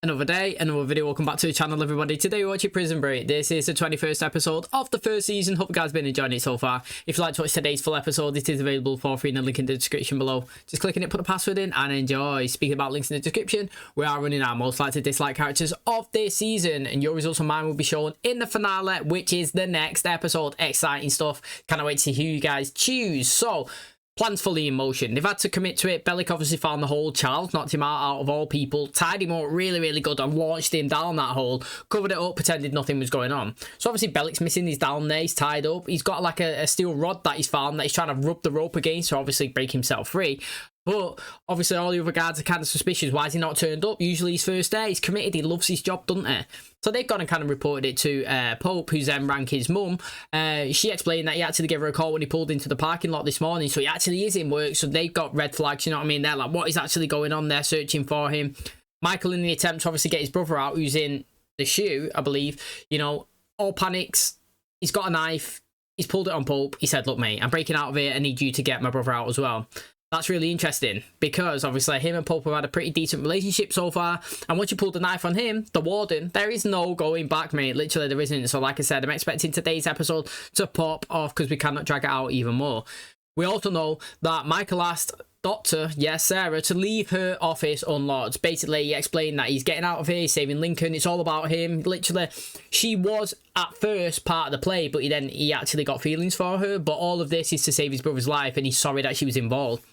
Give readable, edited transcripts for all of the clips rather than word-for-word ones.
Another day, another video. Welcome back to the channel, everybody. Today we're watching Prison Break. This is the 21st episode of the first season. Hope you guys have been enjoying it so far. If you'd like to watch today's full episode, it is available for free in the link in the description below. Just click on it, put the password in, and enjoy. Speaking about links in the description, we are running our most likely to dislike characters of this season, and your results on mine will be shown in the finale, which is the next episode. Exciting stuff. Cannot wait to see who you guys choose. So, plans fully in motion. They've had to commit to it. Bellic obviously found the hole. Charles knocked him out of all people. Tied him up really good and launched him down that hole. Covered it up, pretended nothing was going on. So obviously Bellic's missing. He's down there. He's tied up. He's got like a steel rod that he's found that he's trying to rub the rope against to obviously break himself free. But obviously all the other guards are kind of suspicious. Why has he not turned up? Usually his first day. He's committed. He loves his job, doesn't he? So they've gone and kind of reported it to Pope, who's then rang his mum. She explained that he actually gave her a call when he pulled into the parking lot this morning. So he actually is in work. So they've got red flags, you know what I mean? They're like, what is actually going on? They're searching for him. Michael, in the attempt to obviously get his brother out, who's in the shoe, I believe, you know, all panics. He's got a knife. He's pulled it on Pope. He said, look, mate, I'm breaking out of here. I need you to get my brother out as well. That's really interesting because obviously him and Pope have had a pretty decent relationship so far, and once you pull the knife on him, the warden, there is no going back, mate. Literally there isn't. So like I said, I'm expecting today's episode to pop off because we cannot drag it out even more. We also know that Michael asked Doctor, yes, Sarah, to leave her office unlocked. Basically, he explained that he's getting out of here, he's saving Lincoln, it's all about him. Literally, she was at first part of the play, but he actually got feelings for her. But all of this is to save his brother's life, and he's sorry that she was involved.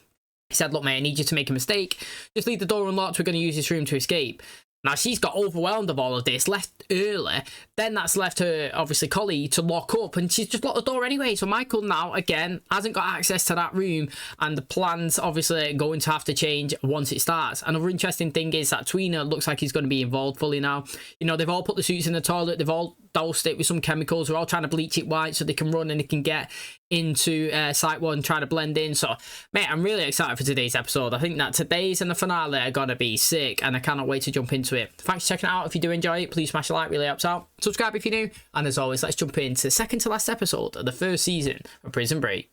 He said, look, mate, I need you to make a mistake. Just leave the door unlocked. We're going to use this room to escape. Now, she's got overwhelmed of all of this, left early. Then that's left her, obviously, colleague to lock up, and she's just locked the door anyway. So Michael now, again, hasn't got access to that room, and the plan's obviously going to have to change once it starts. Another interesting thing is that Tweener looks like he's going to be involved fully now. You know, they've all put the suits in the toilet. They've all doused it with some chemicals. They're all trying to bleach it white so they can run and they can get into Site 1, trying to blend in. So, mate, I'm really excited for today's episode. I think that today's and the finale are going to be sick, and I cannot wait to jump into it. Thanks for checking it out. If you do enjoy it, please smash a like, really helps out. Subscribe if you're new, and as always, let's jump into the second to last episode of the first season of Prison Break.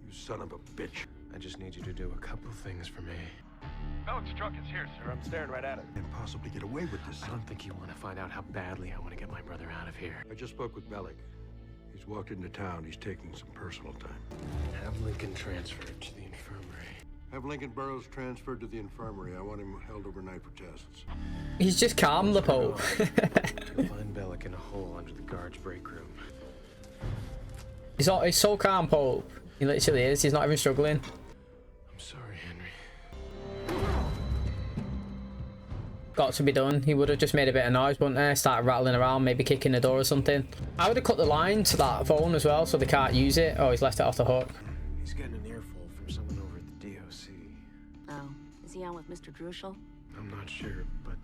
You son of a bitch. I just need you to do a couple things for me. Bellic's truck is here, sir. I'm staring right at it. Can't possibly get away with this. I don't think you want to find out how badly I want to get my brother out of here. I just spoke with Bellic. He's walked into town. He's taking some personal time. Have Lincoln transferred to the infirmary. Have Lincoln Burrows transferred to the infirmary. I want him held overnight for tests. He's just calm, the Pope. You'll find Bellic in a hole under the guard's break room. He's so calm, Pope. He literally is. He's not even struggling. I'm sorry, Henry. Got to be done. He would have just made a bit of noise, wouldn't he? Started rattling around, maybe kicking the door or something. I would have cut the line to that phone as well so they can't use it. Oh, he's left it off the hook. He's getting an earful from someone over at the DOC. Oh, is he on with Mr. Druschel? I'm not sure, but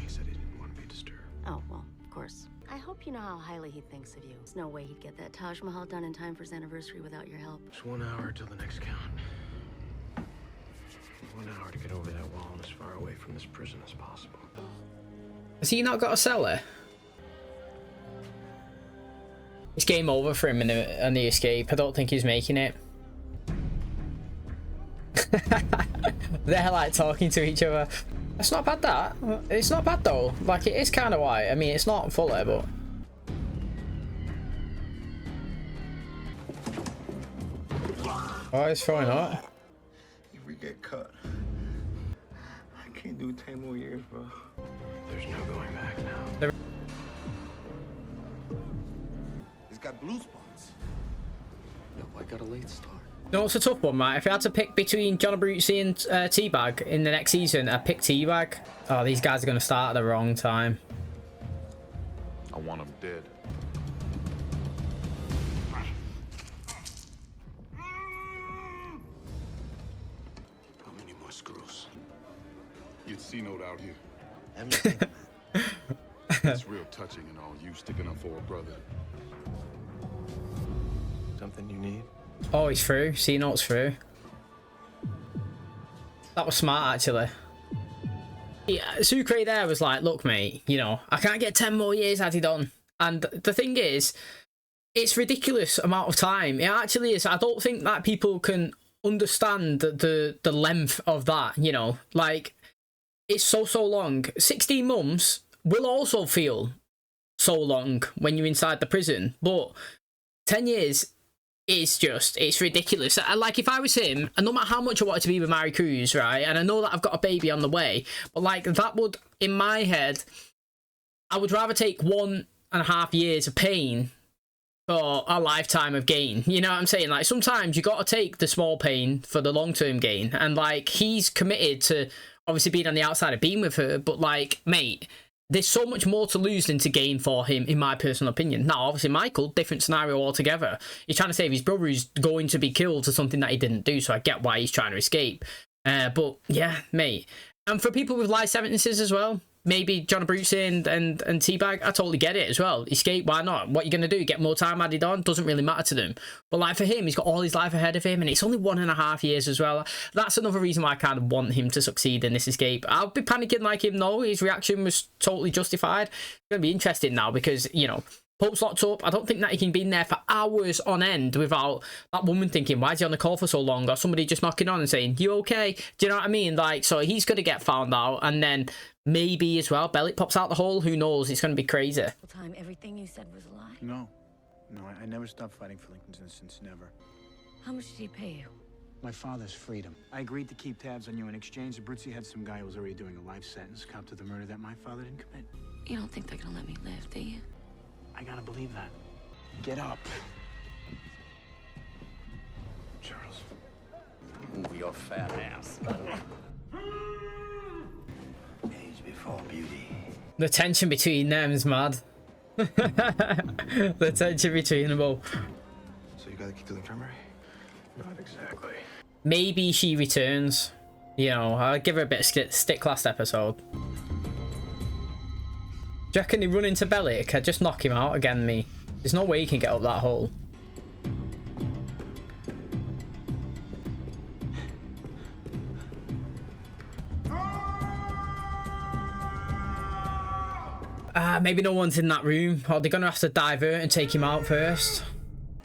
he said he didn't want to be disturbed. Oh, well, of course. I hope you know how highly he thinks of you. There's no way he'd get that Taj Mahal done in time for his anniversary without your help. It's 1 hour till the next count. 1 hour to get over that wall and as far away from this prison as possible. Has he not got a cellar? It's game over for him in the escape. I don't think he's making it. They're like talking to each other. It's not bad, that. It's not bad though. Like, it is kind of white. I mean, it's not fully, but oh, he's throwing up. If we get caught, I can't do 10 more years, bro. There's no going back now. He's got blue spots. No, I got a late start. No, it's a tough one, right? If I had to pick between John Abruzzi and Teabag in the next season, I'd pick Teabag. Oh, these guys are going to start at the wrong time. I want him dead. How many more screws? Get C-note out here. Everything. It's real touching and all, you sticking up for a brother. Something you need? Oh, he's through. C-note's through. That was smart, actually. Yeah, Sucre there was like, look, mate, you know, I can't get 10 more years, had he done. And the thing is, it's ridiculous amount of time. It actually is. I don't think that people can understand the length of that, you know, like it's so long. 16 months will also feel so long when you're inside the prison, but 10 years is just, it's ridiculous. Like if I was him, and no matter how much I wanted to be with Mary Cruz, right, and I know that I've got a baby on the way, but like that would, in my head, I would rather take 1.5 years of pain for a lifetime of gain. You know what I'm saying? Like sometimes you got to take the small pain for the long-term gain, and like he's committed to obviously being on the outside of being with her, but like, mate, there's so much more to lose than to gain for him, in my personal opinion. Now, obviously, Michael, different scenario altogether. He's trying to save his brother who's going to be killed for something that he didn't do, so I get why he's trying to escape. But yeah, mate. And for people with life sentences as well, maybe John Abruzzi and Teabag, I totally get it as well. Escape, why not? What you going to do? Get more time added on? Doesn't really matter to them. But like for him, he's got all his life ahead of him, and it's only 1.5 years as well. That's another reason why I kind of want him to succeed in this escape. I'll be panicking like him, no. His reaction was totally justified. It's going to be interesting now because, you know, Pope's locked up. I don't think that he can be in there for hours on end without that woman thinking, why is he on the call for so long? Or somebody just knocking on and saying, you okay? Do you know what I mean? Like, so he's going to get found out, and then maybe as well, Bellic pops out the hole. Who knows? It's going to be crazy. Time, everything you said was a lie. No, I never stopped fighting for Lincoln's innocence, never. How much did he pay you? My father's freedom. I agreed to keep tabs on you in exchange. Abruzzi had some guy who was already doing a life sentence, cop to the murder that my father didn't commit. You don't think they're gonna let me live, do you? I gotta believe that. Get up. Charles. Move your fat ass. Age before beauty. The tension between them is mad. The tension between them all. So you gotta keep the infirmary? Not exactly. Maybe she returns. You know, I'll give her a bit of stick last episode. Do you reckon he run into Bellic? I'd just knock him out again, me. There's no way he can get up that hole. Maybe no one's in that room. Or they're going to have to divert and take him out first.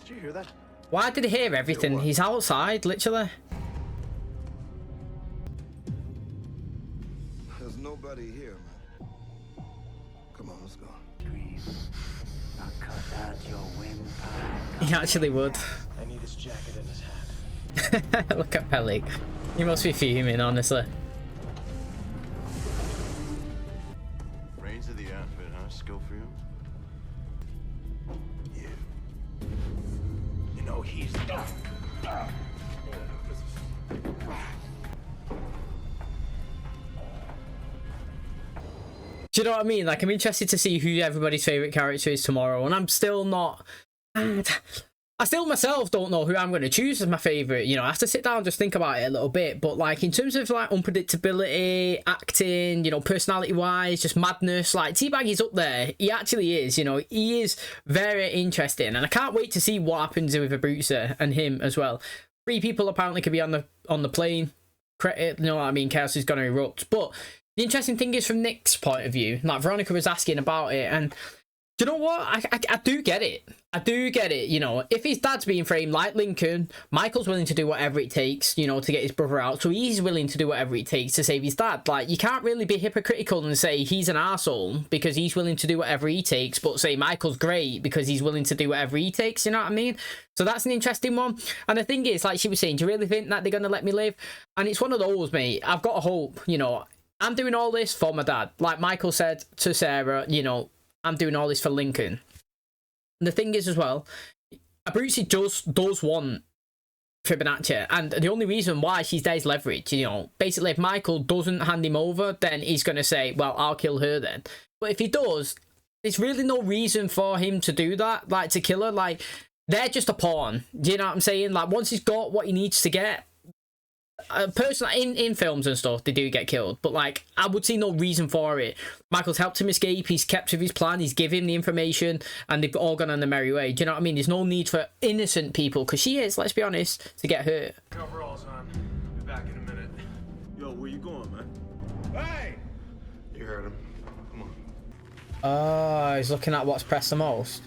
Did you hear that? Why did he hear everything? He's outside, literally. There's nobody here, man. Come on, let's go. I'll cut out your windpipe. He actually would. I need his jacket and his hat. Look at Bellic. He must be fuming, honestly. Brains of the outfit, huh? Skill for you? Yeah. You know he's... Do you know what I mean? Like, I'm interested to see who everybody's favourite character is tomorrow, and I'm still not... I still myself don't know who I'm going to choose as my favourite. You know, I have to sit down and just think about it a little bit. But, like, in terms of, like, unpredictability, acting, you know, personality-wise, just madness, like, Teabag is up there. He actually is, you know. He is very interesting. And I can't wait to see what happens with Abruzzi and him as well. 3 people apparently could be on the plane. You know what I mean? Chaos is going to erupt. But the interesting thing is from Nick's point of view, like, Veronica was asking about it, and do you know what? I do get it. I do get it, you know. If his dad's being framed like Lincoln, Michael's willing to do whatever it takes, you know, to get his brother out. So he's willing to do whatever it takes to save his dad. Like, you can't really be hypocritical and say he's an arsehole because he's willing to do whatever he takes, but say Michael's great because he's willing to do whatever he takes, you know what I mean? So that's an interesting one. And the thing is, like she was saying, do you really think that they're going to let me live? And it's one of those, mate. I've got to hope, you know. I'm doing all this for my dad. Like Michael said to Sarah, you know, I'm doing all this for Lincoln. And the thing is as well, Abruzzi does want Fibonacci, and the only reason why she's there is leverage, you know. Basically, if Michael doesn't hand him over, then he's going to say, well, I'll kill her then. But if he does, there's really no reason for him to do that, like to kill her. Like, they're just a pawn. Do you know what I'm saying? Like, once he's got what he needs to get, personally, in films and stuff, they do get killed, but like, I would see no reason for it. Michael's helped him escape, he's kept with his plan, he's given him the information, and they've all gone on the merry way. Do you know what I mean? There's no need for innocent people, because she is, let's be honest, to get hurt. Coveralls on. Be back in a minute. Yo, where you going, man? Hey! You heard him. Come on. Oh, he's looking at what's pressed the most.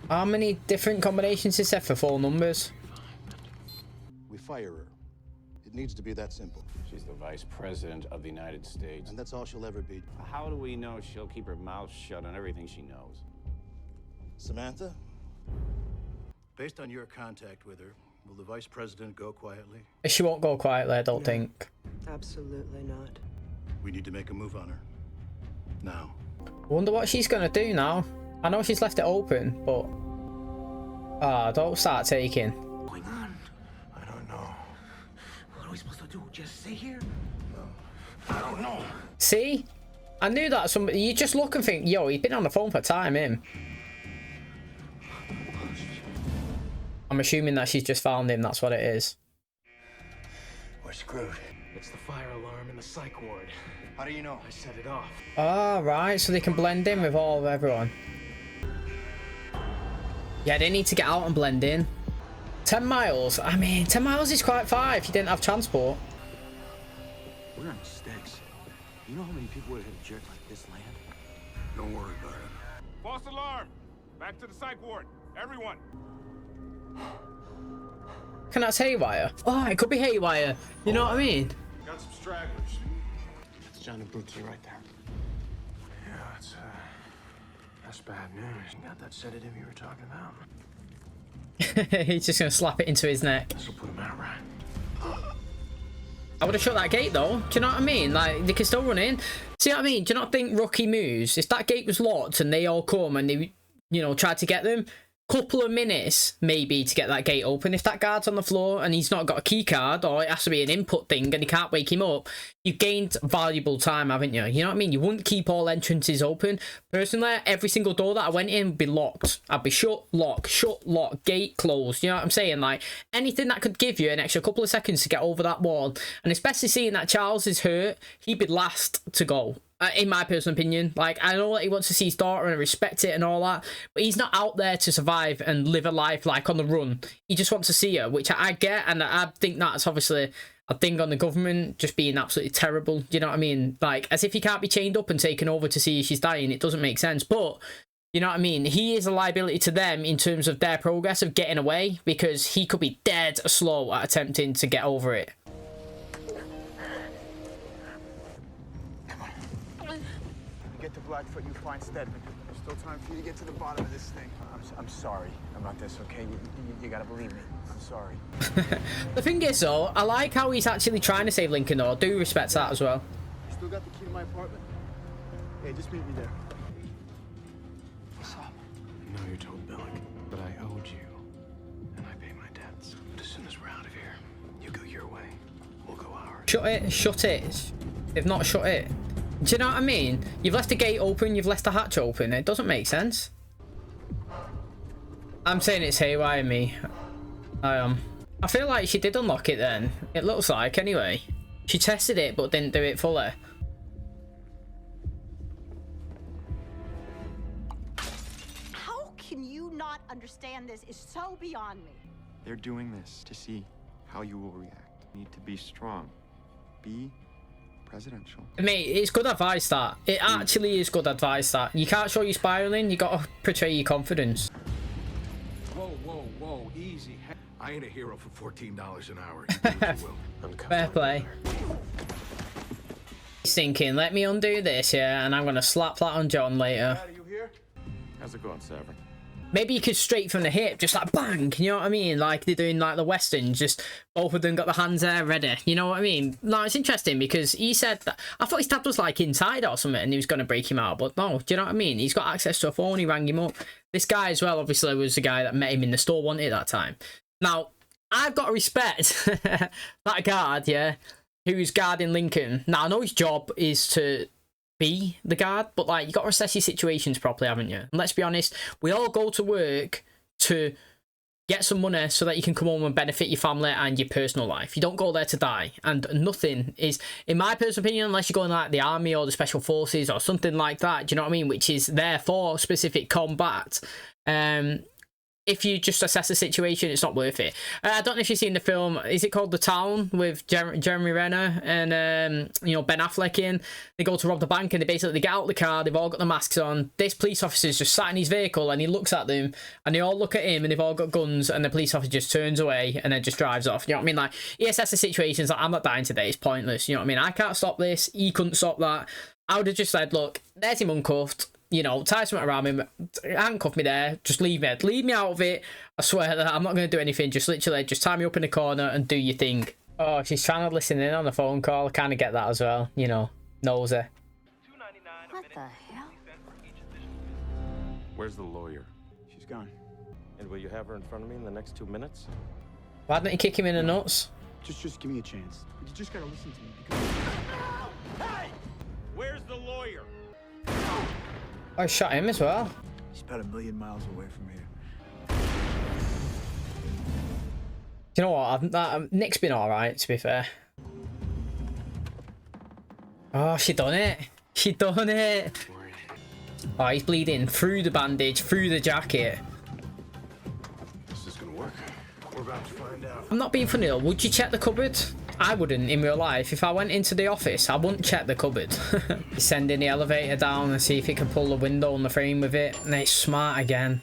How many different combinations is there for 4 numbers? We fire her. It needs to be that simple. She's the vice president of the United States. And that's all she'll ever be. How do we know she'll keep her mouth shut on everything she knows? Samantha? Based on your contact with her, will the vice president go quietly? She won't go quietly, I don't think. Absolutely not. We need to make a move on her. Now. Wonder what she's gonna do now. I know she's left it open, but... Ah, don't start taking. What's going on? I don't know. What are we supposed to do? Just stay here? No. I don't know. See? I knew that somebody... You just look and think, yo, he's been on the phone for time, him. I'm assuming that she's just found him, that's what it is. We're screwed. It's the fire alarm in the psych ward. How do you know? I set it off. Ah, right, so they can blend in with all of everyone. Yeah, they need to get out and blend in. 10 miles? I mean, 10 miles is quite far if you didn't have transport. We're on sticks. You know how many people would have jerked like this land? Don't worry about it. False alarm! Back to the psych ward. Everyone! Can that's haywire? Oh, it could be haywire. You know what I mean? Got some stragglers. That's John and Brooksy right there. Yeah, that's bad news. You got that sedative you were talking about? He's just gonna slap it into his neck. This'll put him out right. I would have shut that gate though. Do you know what I mean? Like, they can still run in. See what I mean? Do you not think Rocky moves? If that gate was locked and they all come and they, you know, tried to get them, couple of minutes maybe to get that gate open. If that guard's on the floor and he's not got a key card, or it has to be an input thing and he can't wake him up, you've gained valuable time, haven't you? You know what I mean? You wouldn't keep all entrances open. Personally, every single door that I went in would be locked. I'd be shut, lock, gate closed. You know what I'm saying? Like, anything that could give you an extra couple of seconds to get over that wall. And especially seeing that Charles is hurt, he'd be last to go. In my personal opinion. Like, I know that he wants to see his daughter and I respect it and all that, but he's not out there to survive and live a life like on the run. He just wants to see her, which I get, and I think that's obviously a thing on the government just being absolutely terrible. Do you know what I mean? Like, as if he can't be chained up and taken over to see if she's dying. It doesn't make sense. But you know what I mean? He is a liability to them in terms of their progress of getting away, because he could be dead slow at attempting to get over it. Get to Blackfoot, you find Stedman. There's still time for you to get to the bottom of this thing. I'm sorry about this, okay? You gotta believe me. I'm sorry. The thing is, though, I like how he's actually trying to save Lincoln, though. I do respect that as well. You still got the key to my apartment? Hey, just meet me there. What's up? I know you're told Billick, but I owed you, and I pay my debts. But as soon as we're out of here, you go your way, we'll go ours. Shut it, shut it. If not, shut it. Do you know what I mean? You've left the gate open, you've left the hatch open. It doesn't make sense. I'm saying it's haywire, me. I feel like she did unlock it then. It looks like, anyway. She tested it, but didn't do it fully. How can you not understand this? Is so beyond me. They're doing this to see how you will react. You need to be strong. Be presidential. Mate, it's good advice, that. It actually is good advice, that. You can't show you spiraling, you gotta portray your confidence. Whoa, easy. I ain't a hero for $14 an hour. Fair play. He's thinking, let me undo this, yeah, and I'm gonna slap that on John later. Are you here? How's it going, Severin? Maybe you could straight from the hip, just like bang, you know what I mean? Like they're doing like the westerns, just both of them got the hands there ready, you know what I mean? No, it's interesting because he said that, I thought his dad was like inside or something and he was going to break him out, but no, do you know what I mean? He's got access to a phone, he rang him up. This guy as well, obviously, was the guy that met him in the store, wasn't it, that time? Now, I've got to respect that guard, yeah, who's guarding Lincoln. Now, I know his job is to be the guard, but like, you got to assess your situations properly, haven't you? And let's be honest, we all go to work to get some money so that you can come home and benefit your family and your personal life. You don't go there to die, and nothing is, in my personal opinion, unless you're going like the army or the special forces or something like that, do you know what I mean, which is there for specific combat, if you just assess the situation, it's not worth it. I don't know if you've seen the film, is it called The Town, with Jeremy Renner and you know, Ben Affleck in? They go to rob the bank and they get out the car, they've all got the masks on. This police officer's just sat in his vehicle and he looks at them and they all look at him and they've all got guns, and the police officer just turns away and then just drives off. You know what I mean? Like, he assesses the situations like, I'm not dying today, it's pointless. You know what I mean? I can't stop this, he couldn't stop that. I would have just said, look, there's him uncuffed, you know, tie something around him, handcuff me there, just leave me out of it. I swear that I'm not going to do anything, just literally just tie me up in the corner and do your thing. Oh, she's trying to listen in on the phone call. I kind of get that as well, you know, nosy. What the hell? Where's the lawyer? She's gone. And will you have her in front of me in the next 2 minutes? Why didn't you kick him in the nuts? Just give me a chance. You just gotta listen to me because... Hey! Where's the lawyer? I shot him as well. She's about 1 million miles away from here. Do you know what? Nick's been alright, to be fair. Oh, she done it. She done it. Oh, he's bleeding through the bandage, through the jacket. Is this gonna work? We're about to find out. I'm not being funny though. Would you check the cupboard? I wouldn't in real life. If I went into the office, I wouldn't check the cupboard. Sending the elevator down and see if it can pull the window on the frame with it. And it's smart again.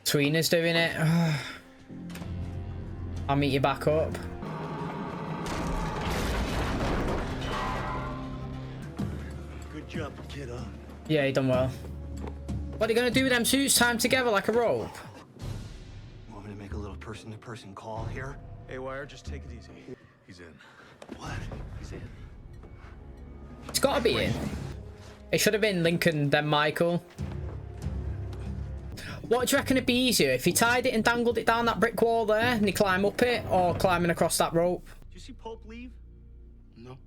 Tweena's doing it. I'll meet you back up. Good job, kid, huh? Yeah, he done well. What are you gonna do with them suits tied together like a rope? Want me to make a little person-to-person call here? Hey, Wire, just take it easy. He's in. What? He's in. It's gotta be in. It should have been Lincoln, then Michael. What do you reckon it'd be easier if he tied it and dangled it down that brick wall there and he climb up it, or climbing across that rope? Did you see Pope leave? No.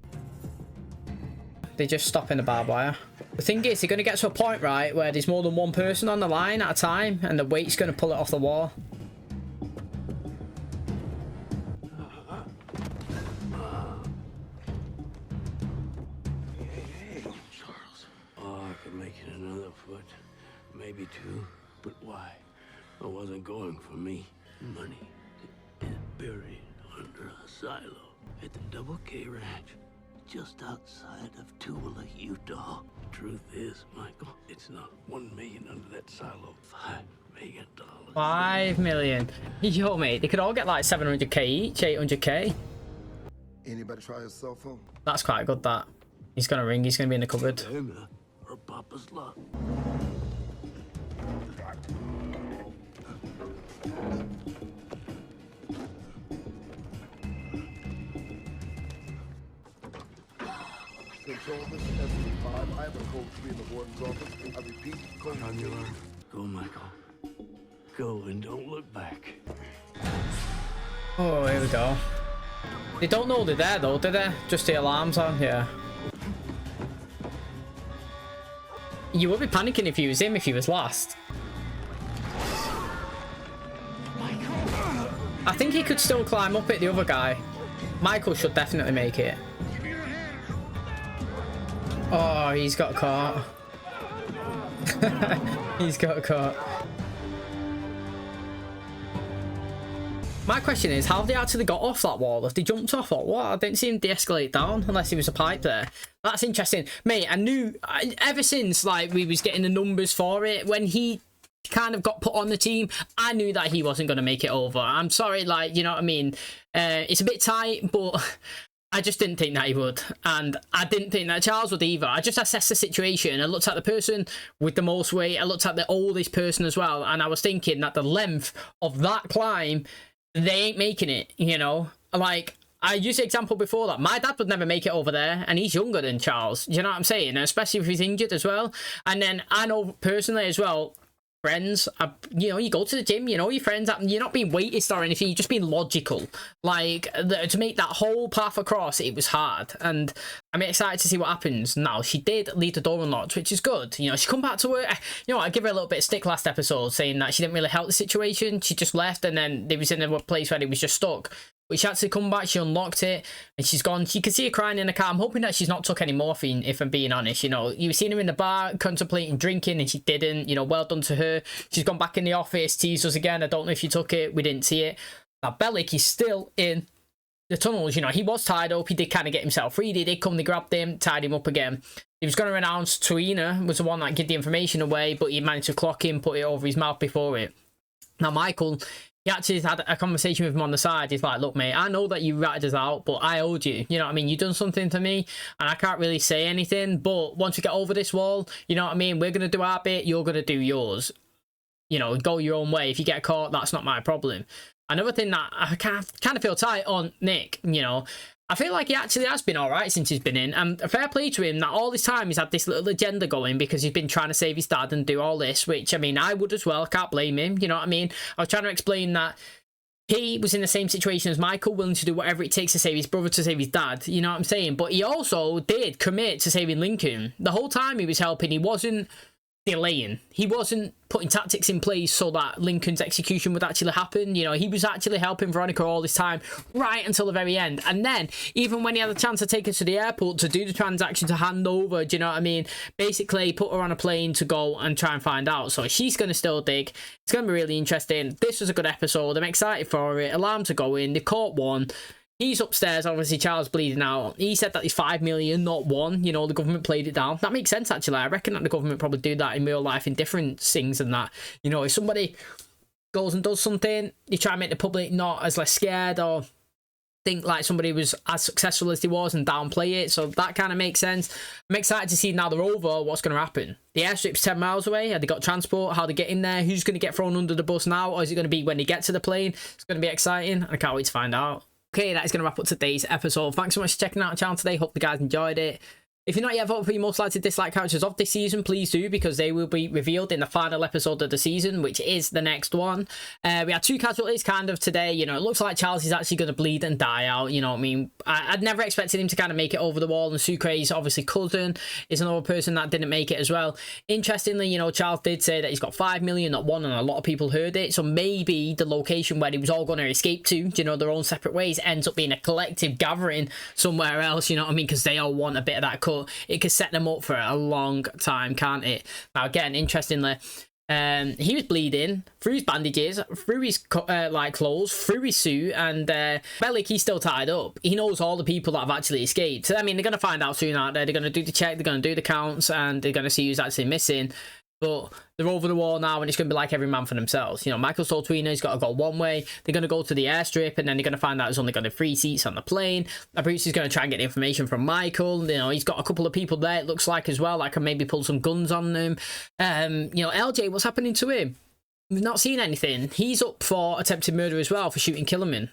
They just stop in the barbed wire. The thing is, they're going to get to a point, right, where there's more than one person on the line at a time and the weight's going to pull it off the wall. Hey, Charles. Oh, I could make it another foot, maybe 2. But why? I wasn't going for me. Money is buried under a silo at the Double K Ranch, just outside of Tooele, Utah. The truth is, Michael, it's not 1 million under that silo. $5 million. 5 million. Yo, mate, they could all get like 700k each, 800k. Anybody try his cell phone? That's quite good, that. He's gonna ring, he's gonna be in the cupboard. Or Papa's luck. Control this is Escalating. I have a code 3 in the warden's office. I repeat, code 3. Go, Michael. Go and don't look back. Oh, here we go. They don't know they're there though, do they? Just the alarms on, yeah. You would be panicking if you was him, if he was last. I think he could still climb up it, the other guy. Michael should definitely make it. Oh, he's got caught. He's got caught. My question is, how have they actually got off that wall? Have they jumped off or what? I didn't see him de-escalate down unless there was a pipe there. That's interesting. Mate, I knew, ever since like we was getting the numbers for it, when he kind of got put on the team, I knew that he wasn't going to make it over. I'm sorry, like, you know what I mean? It's a bit tight, but I just didn't think that he would. And I didn't think that Charles would either. I just assessed the situation. I looked at the person with the most weight. I looked at the oldest person as well. And I was thinking that the length of that climb, they ain't making it, you know? Like, I used the example before that. My dad would never make it over there, and he's younger than Charles. Do you know what I'm saying? And especially if he's injured as well. And then I know personally as well, friends, you know, you go to the gym, you know your friends, you're not being weightist or anything, you're just being logical. Like, to make that whole path across, it was hard, and I'm excited to see what happens. Now, she did leave the door unlocked, which is good. You know, she come back to work. You know, I give her a little bit of stick last episode, saying that she didn't really help the situation. She just left, and then they was in a place where they was just stuck. But she actually come back, she unlocked it, and she's gone. You can see her crying in the car. I'm hoping that she's not took any morphine, if I'm being honest. You know, you've seen her in the bar contemplating drinking, and she didn't. You know, well done to her. She's gone back in the office, teased us again. I don't know if you took it. We didn't see it. Now, Bellic is still in the tunnels. You know, he was tied up. He did kind of get himself free. They did come, they grabbed him, tied him up again. He was going to announce Twina was the one that gave the information away, but he managed to clock him, put it over his mouth before it. Now, Michael, he actually had a conversation with him on the side. He's like, look, mate, I know that you ratted us out, but I owed you. You know what I mean? You've done something to me, and I can't really say anything. But once we get over this wall, you know what I mean? We're going to do our bit. You're going to do yours. You know, go your own way. If you get caught, that's not my problem. Another thing that I kind of feel tight on Nick, you know, I feel like he actually has been all right since he's been in. And a fair play to him that all this time he's had this little agenda going because he's been trying to save his dad and do all this, which, I mean, I would as well. I can't blame him. You know what I mean? I was trying to explain that he was in the same situation as Michael, willing to do whatever it takes to save his brother, to save his dad. You know what I'm saying? But he also did commit to saving Lincoln. The whole time he was helping, he wasn't delaying. He wasn't putting tactics in place so that Lincoln's execution would actually happen. You know, he was actually helping Veronica all this time, right until the very end. And then, even when he had a chance to take her to the airport to do the transaction, to hand over, do you know what I mean? Basically, put her on a plane to go and try and find out. So she's going to still dig. It's going to be really interesting. This was a good episode. I'm excited for it. Alarms are going. They've caught one. He's upstairs, obviously, Charles bleeding out. He said that he's 5 million, not 1. You know, the government played it down. That makes sense, actually. I reckon that the government probably do that in real life in different things and that. You know, if somebody goes and does something, they try and make the public not as less scared or think like somebody was as successful as they was and downplay it. So that kind of makes sense. I'm excited to see now they're over what's going to happen. The airstrip's 10 miles away. Have they got transport? How they get in there? Who's going to get thrown under the bus now? Or is it going to be when they get to the plane? It's going to be exciting. I can't wait to find out. Okay, that is going to wrap up today's episode. Thanks so much for checking out the channel today. Hope you guys enjoyed it. If you're not yet voted for your most likely dislike characters of this season, please do, because they will be revealed in the final episode of the season, which is the next one. We had 2 casualties kind of today. You know, it looks like Charles is actually going to bleed and die out. You know what I mean? I'd never expected him to kind of make it over the wall, and Sucre's obviously cousin is another person that didn't make it as well. Interestingly, you know, Charles did say that he's got 5 million, not 1, and a lot of people heard it. So maybe the location where he was all going to escape to, you know, their own separate ways, ends up being a collective gathering somewhere else. You know what I mean? Because they all want a bit of that cut. It could set them up for a long time, can't it? Now, again, interestingly, he was bleeding through his bandages, through his like clothes, through his suit, and Bellic, he's still tied up. He knows all the people that have actually escaped. So, I mean, they're going to find out soon out there. They're going to do the check, they're going to do the counts, and they're going to see who's actually missing. But they're over the wall now, and it's going to be like every man for themselves. You know, Michael told Twina he's got to go one way. They're going to go to the airstrip, and then they're going to find out there's only going to be 3 seats on the plane. Bruce is going to try and get information from Michael. You know, he's got a couple of people there, it looks like, as well. I can maybe pull some guns on them. You know, LJ, what's happening to him? We've not seen anything. He's up for attempted murder as well, for shooting Killerman.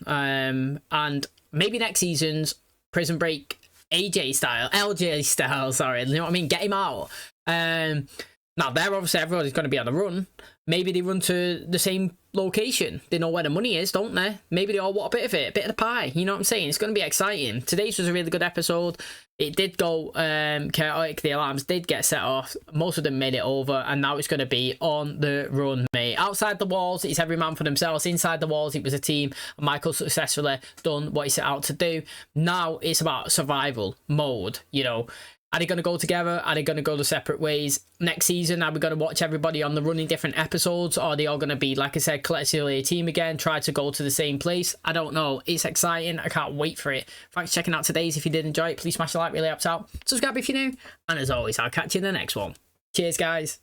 And maybe next season's Prison Break LJ style, sorry. You know what I mean? Get him out. Now, they're obviously, everybody's going to be on the run. Maybe they run to the same location. They know where the money is, don't they? Maybe they all want a bit of it, a bit of the pie. You know what I'm saying? It's going to be exciting. Today's was a really good episode. It did go chaotic. The alarms did get set off. Most of them made it over. And now it's going to be on the run, mate. Outside the walls, it's every man for themselves. Inside the walls, it was a team. And Michael successfully done what he set out to do. Now it's about survival mode, you know. Are they going to go together? Are they going to go the separate ways? Next season, are we going to watch everybody on the run in different episodes? Or are they all going to be, like I said, collectively a team again, try to go to the same place? I don't know. It's exciting. I can't wait for it. Thanks for checking out today's. If you did enjoy it, please smash the like, really helps out. Subscribe if you're new. And as always, I'll catch you in the next one. Cheers, guys.